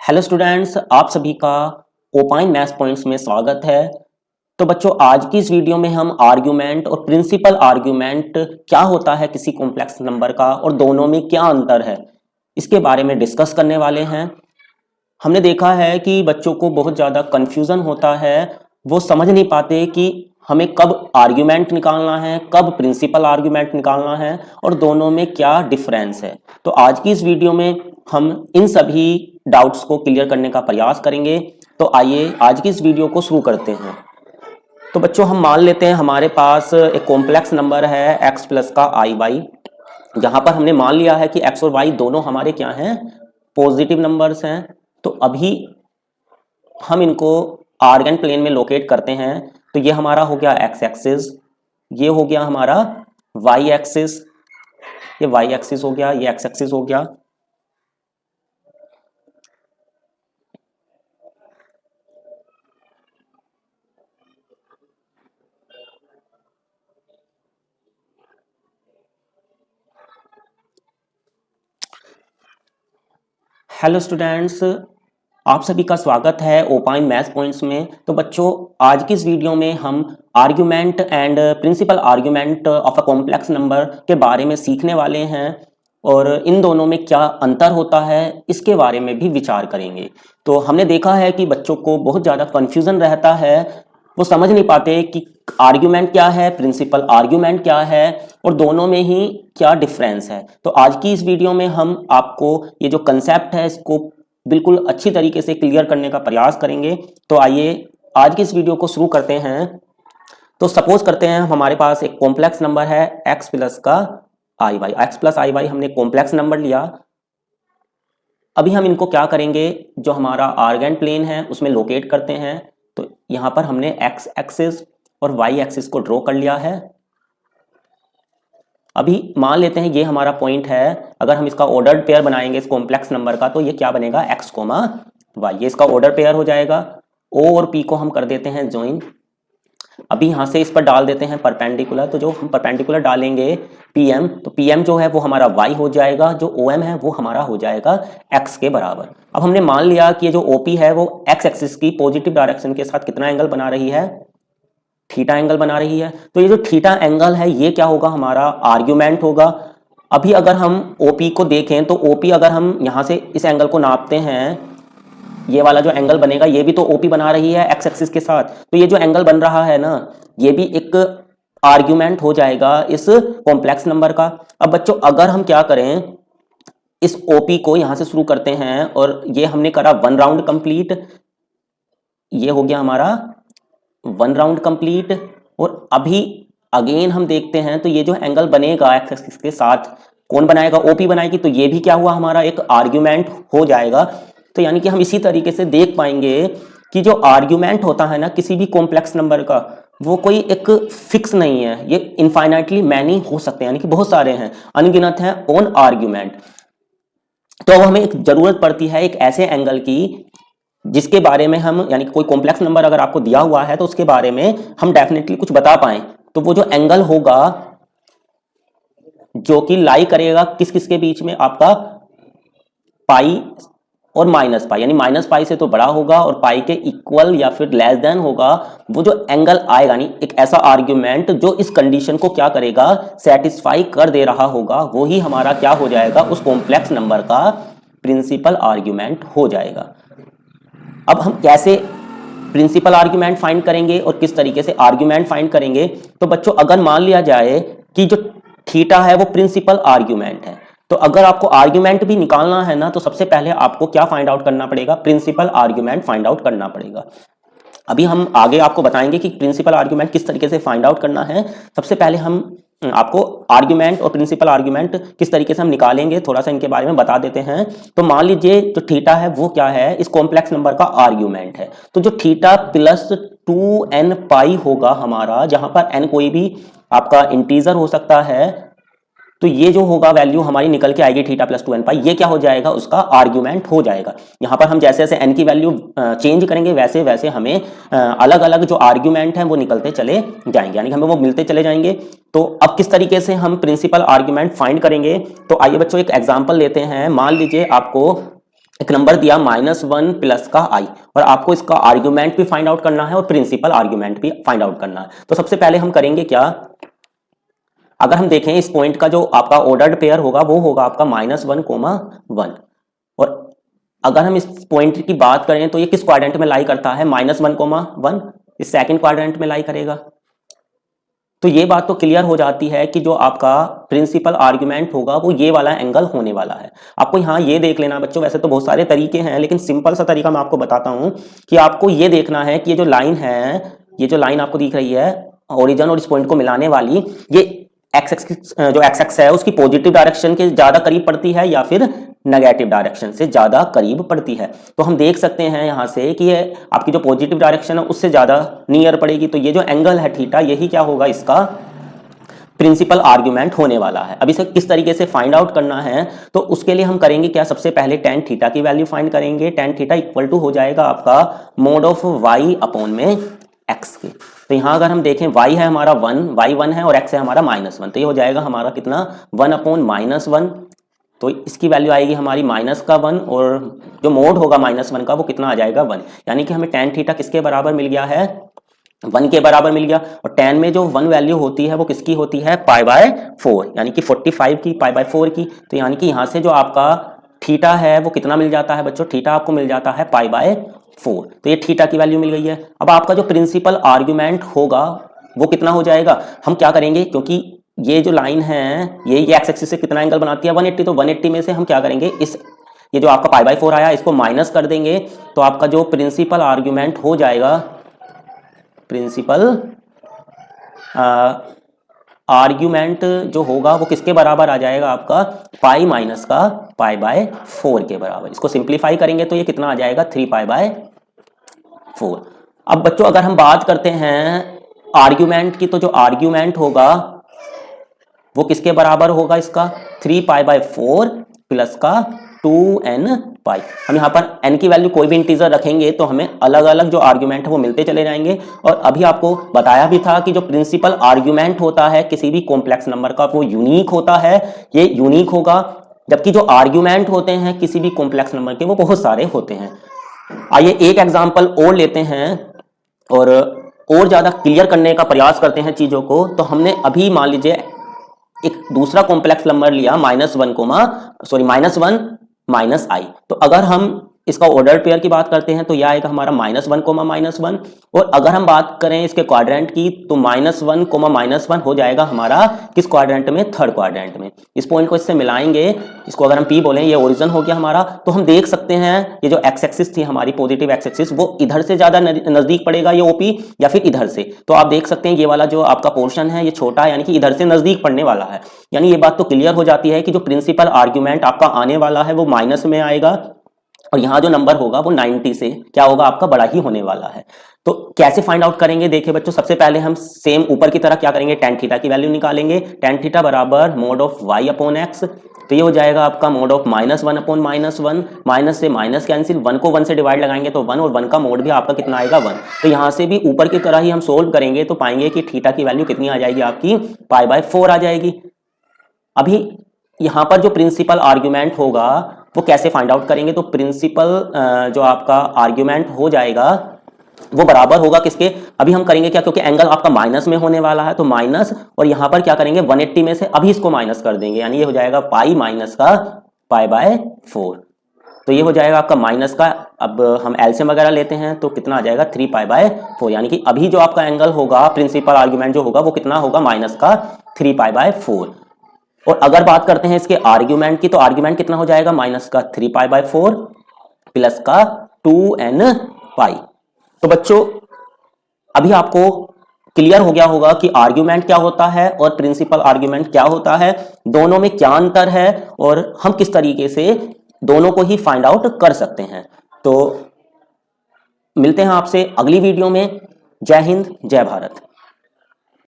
Hello students, आप सभी का ओपाइन मैथ्स पॉइंट्स में स्वागत है। तो बच्चों, आज की इस वीडियो में हम आर्ग्यूमेंट और प्रिंसिपल आर्ग्यूमेंट क्या होता है किसी कॉम्प्लेक्स नंबर का और दोनों में क्या अंतर है, इसके बारे में डिस्कस करने वाले हैं। हमने देखा है कि बच्चों को बहुत ज़्यादा कन्फ्यूज़न होता है, वो समझ नहीं पाते कि हमें कब आर्ग्यूमेंट निकालना है, कब प्रिंसिपल आर्ग्यूमेंट निकालना है और दोनों में क्या डिफरेंस है। तो आज की इस वीडियो में हम इन सभी डाउट्स को क्लियर करने का प्रयास करेंगे। तो आइए आज की इस वीडियो को शुरू करते हैं। तो बच्चों, हम मान लेते हैं हमारे पास एक कॉम्प्लेक्स नंबर है x प्लस का आई वाई, जहां पर हमने मान लिया है कि x और y दोनों हमारे क्या हैं, पॉजिटिव नंबर्स हैं। तो अभी हम इनको आर्गन प्लेन में लोकेट करते हैं। तो ये हमारा हो गया x एक्सिस, ये हो गया हमारा y एक्सिस, ये y एक्सिस हो गया, ये x एक्सिस हो गया। हेलो स्टूडेंट्स, आप सभी का स्वागत है ओपाइन मैथ्स पॉइंट्स में। तो बच्चों, आज की इस वीडियो में हम argument and principal argument of a complex number के बारे में सीखने वाले हैं और इन दोनों में क्या अंतर होता है इसके बारे में भी विचार करेंगे। तो हमने देखा है कि बच्चों को बहुत ज़्यादा कन्फ्यूज़न रहता है, वो समझ नहीं पाते कि आर्ग्यूमेंट क्या है, प्रिंसिपल आर्ग्यूमेंट क्या है और दोनों में ही क्या डिफरेंस है। तो आज की इस वीडियो में हम आपको ये जो कंसेप्ट है इसको बिल्कुल अच्छी तरीके से क्लियर करने का प्रयास करेंगे। तो आइए आज की इस वीडियो को शुरू करते हैं। तो सपोज करते हैं हमारे पास एक कॉम्प्लेक्स नंबर है x प्लस का आई वाई, एक्स प्लस आई वाई हमने कॉम्प्लेक्स नंबर लिया। अभी हम इनको क्या करेंगे, जो हमारा आर्गन प्लेन है उसमें लोकेट करते हैं। तो यहाँ पर हमने x एक्सिस और y एक्सिस को ड्रॉ कर लिया है। अभी मान लेते हैं ये हमारा पॉइंट है। अगर हम इसका ऑर्डर्ड पेयर बनाएंगे इस कॉम्प्लेक्स नंबर का, तो ये क्या बनेगा, x कोमा y, ये इसका ऑर्डर पेयर हो जाएगा। o और p को हम कर देते हैं ज्वाइन। अभी यहाँ से इस पर डाल देते हैं परपेंडिकुलर, तो जो हम परपेंडिकुलर डालेंगे pm, तो pm जो है वो हमारा y हो जाएगा, जो om है वो हमारा हो जाएगा x के बराबर। अब हमने मान लिया कि ये जो op है वो x एक्सिस की पॉजिटिव डायरेक्शन के साथ कितना एंगल बना रही है, थीटा एंगल बना रही है। तो ये जो थीटा एंगल है ये क्या होगा, हमारा आर्ग्यूमेंट होगा। अभी अगर हम OP को देखें तो OP अगर हम यहाँ से इस एंगल को नापते हैं, ये वाला जो एंगल बनेगा ये भी तो OP बना रही है x एक्सिस के साथ। तो ये जो एंगल बन रहा है ना, ये भी एक आर्ग्यूमेंट हो जाएगा इस कॉम्प्लेक्स नंबर का। अब बच्चों, अगर हम क्या करें, इस OP को यहाँ से शुरू करते हैं और ये हमने करा 1 राउंड कंप्लीट, ये हो गया हमारा 1 राउंड कंप्लीट। और अभी अगेन हम देखते हैं तो ये जो एंगल बनेगा एक्स एक्सिस के साथ, कौन बनाएगा, OP बनाएगी। तो ये भी क्या हुआ, हमारा एक आर्ग्यूमेंट हो जाएगा। तो यानी कि हम इसी तरीके से देख पाएंगे कि जो आर्ग्यूमेंट होता है ना किसी भी कॉम्प्लेक्स नंबर का, वो कोई एक फिक्स नहीं है, ये इनफाइनाइटली मैनी हो सकते हैं, यानी कि बहुत सारे हैं, अनगिनत हैं ऑन आर्ग्यूमेंट। तो अब हमें एक जरूरत पड़ती है एक ऐसे एंगल की जिसके बारे में हम, यानी कि कोई कॉम्प्लेक्स नंबर अगर आपको दिया हुआ है तो उसके बारे में हम डेफिनेटली कुछ बता पाएं। तो वो जो एंगल होगा जो कि लाई करेगा किस किस के बीच में, आपका पाई और माइनस पाई, यानी माइनस पाई से तो बड़ा होगा और पाई के इक्वल या फिर लेस देन होगा, वो जो एंगल आएगा, यानी एक ऐसा आर्ग्यूमेंट जो इस कंडीशन को क्या करेगा, सेटिस्फाई कर दे रहा होगा, वो ही हमारा क्या हो जाएगा, उस कॉम्प्लेक्स नंबर का प्रिंसिपल आर्ग्यूमेंट हो जाएगा। अब हम कैसे प्रिंसिपल आर्ग्यूमेंट फाइंड करेंगे और किस तरीके से आर्ग्यूमेंट फाइंड करेंगे। तो बच्चों, अगर मान लिया जाए कि जो थीटा है वो प्रिंसिपल आर्ग्यूमेंट है, तो अगर आपको आर्ग्यूमेंट भी निकालना है ना, तो सबसे पहले आपको क्या फाइंड आउट करना पड़ेगा, प्रिंसिपल आर्ग्यूमेंट फाइंड आउट करना पड़ेगा। अभी हम आगे आपको बताएंगे कि प्रिंसिपल आर्ग्यूमेंट किस तरीके से फाइंड आउट करना है। सबसे पहले हम आपको आर्ग्यूमेंट और प्रिंसिपल आर्ग्यूमेंट किस तरीके से हम निकालेंगे, थोड़ा सा इनके बारे में बता देते हैं। तो मान लीजिए जो थीटा है वो क्या है, इस कॉम्प्लेक्स नंबर का आर्ग्यूमेंट है। तो जो थीटा प्लस 2n पाई होगा हमारा, जहां पर n कोई भी आपका इंटीजर हो सकता है, तो ये जो होगा वैल्यू हमारी निकल के आएगी थीटा प्लस 2n पाई, ये क्या हो जाएगा, उसका आर्ग्यूमेंट हो जाएगा। यहाँ पर हम जैसे जैसे n की वैल्यू चेंज करेंगे वैसे वैसे हमें अलग अलग जो आर्ग्यूमेंट हैं वो निकलते चले जाएंगे, यानी कि हमें वो मिलते चले जाएंगे। तो अब किस तरीके से हम प्रिंसिपल आर्ग्यूमेंट फाइंड करेंगे, तो आइए बच्चों एक एग्जाम्पल लेते हैं। मान लीजिए आपको एक नंबर दिया -1 प्लस का i, और आपको इसका आर्ग्यूमेंट भी फाइंड आउट करना है और प्रिंसिपल आर्ग्यूमेंट भी फाइंड आउट करना है। तो सबसे पहले हम करेंगे क्या, अगर हम देखें इस पॉइंट का जो आपका ऑर्डर्ड पेयर होगा वो होगा आपका -1, 1, और अगर हम इस पॉइंट की बात करें तो ये किस क्वाड्रेंट में लाई करता है, -1, 1, इस सेकंड क्वाड्रेंट में लाई करेगा। तो ये बात तो क्लियर हो जाती है कि जो आपका प्रिंसिपल आर्ग्यूमेंट होगा वो ये वाला एंगल होने वाला है। आपको यहाँ ये देख लेना बच्चों, वैसे तो बहुत सारे तरीके हैं लेकिन सिंपल सा तरीका मैं आपको बताता हूँ कि आपको ये देखना है कि ये जो लाइन है, ये जो लाइन आपको दिख रही है ओरिजिन और इस पॉइंट को मिलाने वाली, ये एक्स एक्सिस जो एक्स एक्स है उसकी पॉजिटिव डायरेक्शन के ज्यादा करीब पड़ती है या फिर नेगेटिव डायरेक्शन से ज्यादा करीब पड़ती है। तो हम देख सकते हैं यहां से कि ये आपकी जो पॉजिटिव डायरेक्शन है उससे ज्यादा नियर पड़ेगी, तो ये जो एंगल है थीटा, यही क्या होगा, इसका प्रिंसिपल आर्ग्यूमेंट होने वाला है। अब इसे किस तरीके से फाइंड आउट करना है, तो उसके लिए हम करेंगे क्या, सबसे पहले tan थीटा की वैल्यू फाइंड करेंगे। tan थीटा इक्वल टू हो जाएगा आपका मोड ऑफ y अपॉन में x के। तो यहाँ अगर हम देखें y है हमारा 1, y1 है और x है हमारा -1, तो ये हो जाएगा हमारा कितना 1 अपॉन -1, तो इसकी वैल्यू आएगी हमारी -1 और जो मोड होगा -1 का वो कितना आ जाएगा 1, यानी कि हमें tan थीटा किसके बराबर मिल गया है, 1 के बराबर मिल गया। और tan में जो 1 वैल्यू होती है वो किसकी होती है, π/4, यानी कि 45 की π/4 की। तो यानी कि यहाँ से जो आपका थीटा है वो कितना मिल जाता है बच्चों, थीटा आपको मिल जाता है π/4, तो ये थीटा की वैल्यू मिल गई है। अब आपका जो प्रिंसिपल आर्ग्यूमेंट होगा वो कितना हो जाएगा, हम क्या करेंगे, क्योंकि ये जो लाइन है ये एक्स एक्सिस से कितना एंगल बनाती है 180, तो 180 में से हम क्या करेंगे, इस ये जो आपका π/4 आया इसको माइनस कर देंगे, तो आपका जो प्रिंसिपल आर्ग्यूमेंट हो जाएगा, प्रिंसिपल आर्ग्यूमेंट जो होगा वो किसके बराबर आ जाएगा, आपका पाई माइनस का π/4 के बराबर। इसको सिंप्लीफाई करेंगे तो ये कितना आ जाएगा 3π/4। अब बच्चों अगर हम बात करते हैं आर्ग्यूमेंट की, तो जो आर्ग्यूमेंट होगा वो किसके बराबर होगा, इसका 3π/4 प्लस का 2n पाई। हम यहाँ पर n की वैल्यू कोई भी इंटीजर रखेंगे तो हमें अलग अलग जो आर्ग्यूमेंट है वो मिलते चले जाएंगे। और अभी आपको बताया भी था कि जो प्रिंसिपल आर्ग्यूमेंट होता है किसी भी कॉम्प्लेक्स नंबर का वो यूनिक होता है, ये यूनिक होगा, जबकि जो आर्ग्यूमेंट होते हैं किसी भी कॉम्प्लेक्स नंबर के वो बहुत सारे होते हैं। आइए एक एग्जाम्पल और लेते हैं और ज्यादा क्लियर करने का प्रयास करते हैं चीजों को। तो हमने अभी मान लीजिए एक दूसरा कॉम्प्लेक्स नंबर लिया -1 -i, तो अगर हम इसका ऑर्डर पेयर की बात करते हैं तो यह आएगा हमारा -1, और अगर हम बात करें इसके क्वाड्रेंट की तो -1, हो जाएगा हमारा किस क्वाड्रेंट में, थर्ड क्वाड्रेंट में। इस पॉइंट को इससे मिलाएंगे, इसको अगर हम P बोलें, ये ओरिजिन हो गया हमारा। तो हम देख सकते हैं ये जो एक्स एक्सिस थी हमारी पॉजिटिव एक्स एक्सिस, वो इधर से ज्यादा नजदीक पड़ेगा ये OP या फिर इधर से। तो आप देख सकते हैं ये वाला जो आपका पोर्शन है ये छोटा है, यानी कि इधर से नजदीक पड़ने वाला है। यानी ये बात तो क्लियर हो जाती है कि जो प्रिंसिपल आर्ग्यूमेंट आपका आने वाला है वो माइनस में आएगा, और यहाँ जो नंबर होगा वो 90 से क्या होगा, आपका बड़ा ही होने वाला है। तो कैसे फाइंड आउट करेंगे, देखिए बच्चों, सबसे पहले हम सेम ऊपर की तरह क्या करेंगे, tan थीटा की वैल्यू निकालेंगे। tan थीटा बराबर mode of y upon x, तो ये हो जाएगा आपका मोड ऑफ -1 अपॉन -1, माइनस से माइनस कैंसिल, 1 को 1 से डिवाइड लगाएंगे तो 1, और 1 का मोड भी आपका कितना आएगा 1। तो यहाँ से भी ऊपर की तरह ही हम सोल्व करेंगे तो पाएंगे कि थीटा की वैल्यू कितनी आ जाएगी, आपकी π/4 आ जाएगी। अभी यहाँ पर जो प्रिंसिपल आर्ग्यूमेंट होगा वो कैसे फाइंड आउट करेंगे, तो प्रिंसिपल जो आपका आर्ग्यूमेंट हो जाएगा वो बराबर होगा किसके, अभी हम करेंगे क्या, क्योंकि एंगल आपका माइनस में होने वाला है तो माइनस, और यहाँ पर क्या करेंगे 180 में से अभी इसको माइनस कर देंगे, यानी ये हो जाएगा पाई माइनस का π/4। तो ये हो जाएगा आपका माइनस का, अब हम एलसीएम वगैरह लेते हैं तो कितना आ जाएगा 3π/4, यानी कि अभी जो आपका एंगल होगा प्रिंसिपल आर्ग्यूमेंट जो होगा वो कितना होगा, माइनस का 3π/4। और अगर बात करते हैं इसके आर्ग्यूमेंट की, तो आर्ग्यूमेंट कितना हो जाएगा, माइनस का 3π/4 प्लस का 2n पाई। तो बच्चों अभी आपको क्लियर हो गया होगा कि आर्ग्यूमेंट क्या होता है और प्रिंसिपल आर्ग्यूमेंट क्या होता है, दोनों में क्या अंतर है और हम किस तरीके से दोनों को ही फाइंड आउट कर सकते हैं। तो मिलते हैं आपसे अगली वीडियो में। जय हिंद, जय भारत।